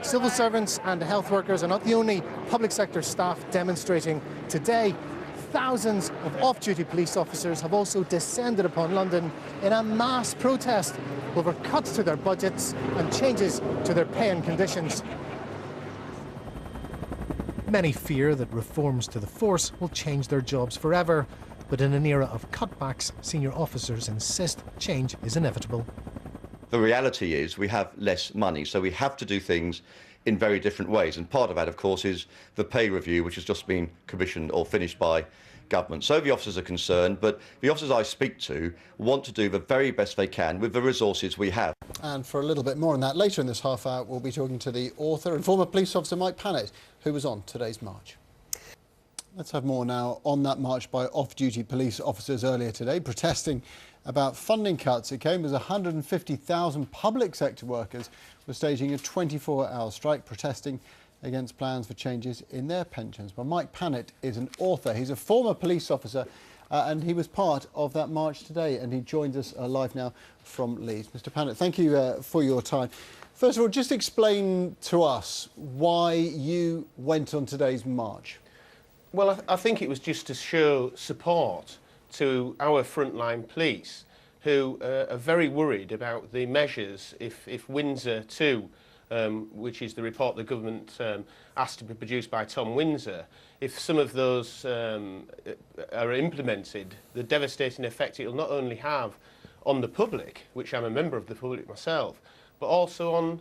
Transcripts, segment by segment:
Civil servants and health workers are not the only public sector staff demonstrating today. Thousands of off-duty police officers have also descended upon London in a mass protest over cuts to their budgets and changes to their pay and conditions. Many fear that reforms to the force will change their jobs forever. But in an era of cutbacks, senior officers insist change is inevitable. The reality is we have less money, so we have to do things in very different ways. And part of that, of course, is the pay review, which has just been commissioned or finished by government. So the officers are concerned, but the officers I speak to want to do the very best they can with the resources we have. And for a little bit more on that, later in this half hour, we'll be talking to the author and former police officer Mike Pannett, who was on today's march. Let's have more now on that march by off-duty police officers earlier today, protesting about funding cuts. It came as 150,000 public sector workers were staging a 24-hour strike, protesting against plans for changes in their pensions. Well, Mike Pannett is an author. He's a former police officer, and he was part of that march today, and he joins us live now from Leeds. Mr. Pannett, thank you for your time. First of all, just explain to us why you went on today's march. Well, I think it was just to show support to our frontline police, who are very worried about the measures if Windsor 2, which is the report the government asked to be produced by Tom Windsor, if some of those are implemented, the devastating effect it will not only have on the public, which I'm a member of the public myself, but also on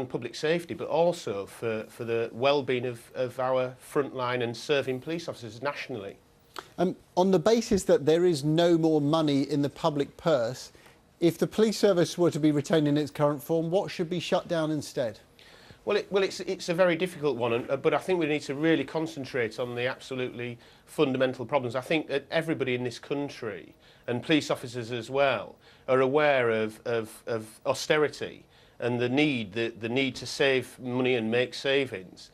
public safety, but also for the well-being of our frontline and serving police officers nationally. On the basis that there is no more money in the public purse, if the police service were to be retained in its current form, what should be shut down instead? Well, it's a very difficult one, but I think we need to really concentrate on the absolutely fundamental problems. I think that everybody in this country, and police officers as well, are aware of austerity and the need to save money and make savings.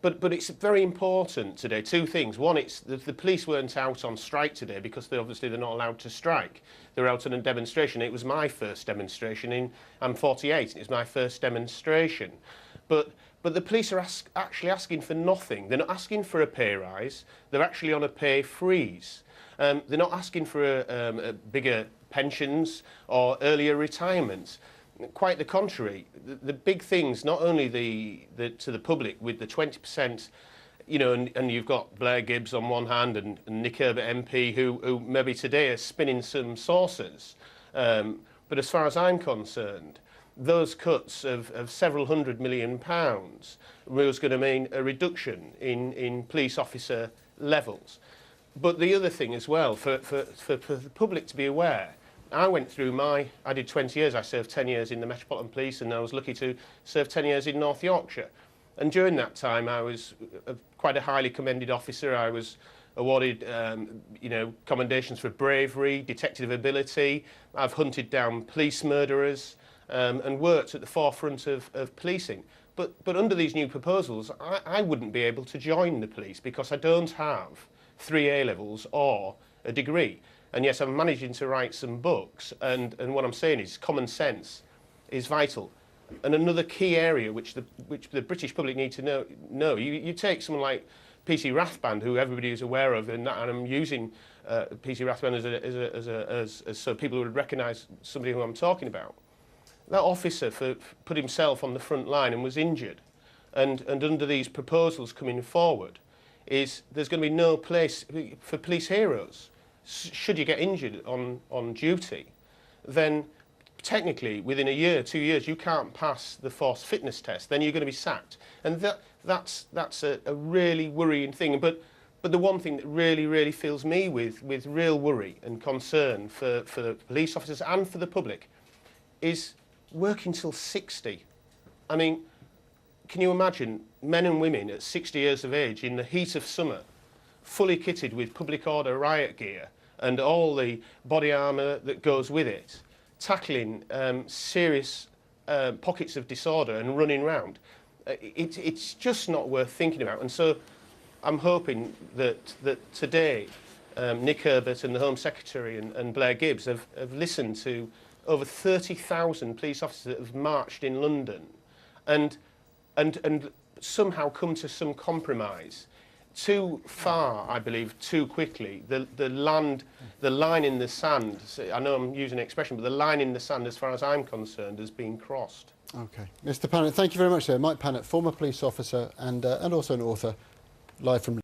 But it's very important today, two things. One, it's the police weren't out on strike today because they're not allowed to strike. They're out on a demonstration. It was my first demonstration. I'm 48, and it's my first demonstration. But the police are actually asking for nothing. They're not asking for a pay rise. They're actually on a pay freeze. They're not asking for a bigger pensions or earlier retirement. Quite the contrary. The big things, not only to the public with the 20%, and you've got Blair Gibbs on one hand and Nick Herbert MP who maybe today are spinning some saucers. But as far as I'm concerned, those cuts of several £100 million was going to mean a reduction in police officer levels. But the other thing as well, for the public to be aware, I did 20 years, I served 10 years in the Metropolitan Police, and I was lucky to serve 10 years in North Yorkshire. And during that time, I was quite a highly commended officer. I was awarded, commendations for bravery, detective ability. I've hunted down police murderers and worked at the forefront of policing. But under these new proposals, I wouldn't be able to join the police because I don't have 3 A-levels or a degree. And yes, I'm managing to write some books, and what I'm saying is common sense is vital. And another key area which the British public need to know, you take someone like P.C. Rathband, who everybody is aware of, and I'm using P.C. Rathband as so people would recognise somebody who I'm talking about. That officer put himself on the front line and was injured, and under these proposals coming forward, there's going to be no place for police heroes. Should you get injured on duty, then technically within a year, 2 years, you can't pass the force fitness test. Then you're going to be sacked, and that's a really worrying thing. But the one thing that really fills me with real worry and concern for the police officers and for the public is working till 60. I mean, can you imagine men and women at 60 years of age in the heat of summer, fully kitted with public order riot gear and all the body armour that goes with it, tackling serious pockets of disorder and running round? It's just not worth thinking about. And so I'm hoping that today Nick Herbert and the Home Secretary and Blair Gibbs have listened to over 30,000 police officers that have marched in London and and somehow come to some compromise. Too far, I believe, too quickly. The line in the sand, I know I'm using an expression, but the line in the sand, as far as I'm concerned, has been crossed. OK. Mr Pannett, thank you very much there. Mike Pannett, former police officer and also an author, live from